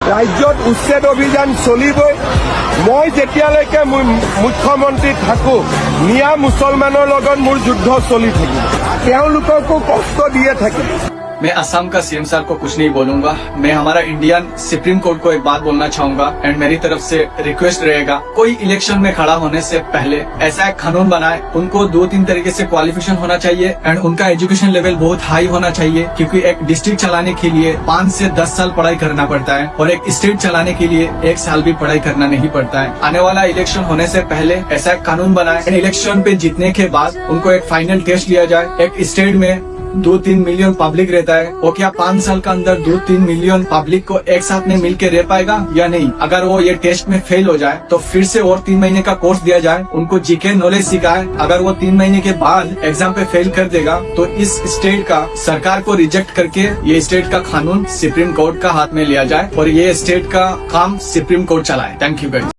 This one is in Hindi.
राज्यत उच्छेद अभियान चलिबই। मैं जेतियाলৈকে मुख्यमंत्री थाको मिया मुसलमानर लगत मोर युद्ध चलि থাকিব, তেওঁলোককো कष्ट दिए থাকিব। मैं असम का सीएम साहब को कुछ नहीं बोलूंगा। मैं हमारा इंडियन सुप्रीम कोर्ट को एक बात बोलना चाहूंगा एंड मेरी तरफ से रिक्वेस्ट रहेगा, कोई इलेक्शन में खड़ा होने से पहले ऐसा एक कानून बनाए। उनको 2-3 तरीके से क्वालिफिकेशन होना चाहिए एंड उनका एजुकेशन लेवल बहुत हाई होना चाहिए, क्योंकि एक डिस्ट्रिक्ट चलाने के लिए 5 से 10 साल पढ़ाई करना पड़ता है और एक स्टेट चलाने के लिए 1 साल भी पढ़ाई करना नहीं पड़ता है। आने वाला इलेक्शन होने से पहले ऐसा एक कानून बनाए एंड इलेक्शन पे जीतने के बाद उनको एक फाइनल टेस्ट लिया जाए। एक स्टेट में 2-3 मिलियन पब्लिक रहता है, वो क्या 5 साल के अंदर 2-3 मिलियन पब्लिक को एक साथ में मिलकर रह पाएगा या नहीं? अगर वो ये टेस्ट में फेल हो जाए तो फिर से और 3 महीने का कोर्स दिया जाए, उनको जीके नॉलेज सिखाए। अगर वो 3 महीने के बाद एग्जाम पे फेल कर देगा तो इस स्टेट का सरकार को रिजेक्ट करके ये स्टेट का कानून सुप्रीम कोर्ट का हाथ में लिया जाए और ये स्टेट का काम सुप्रीम कोर्ट चलाए। Thank you guys.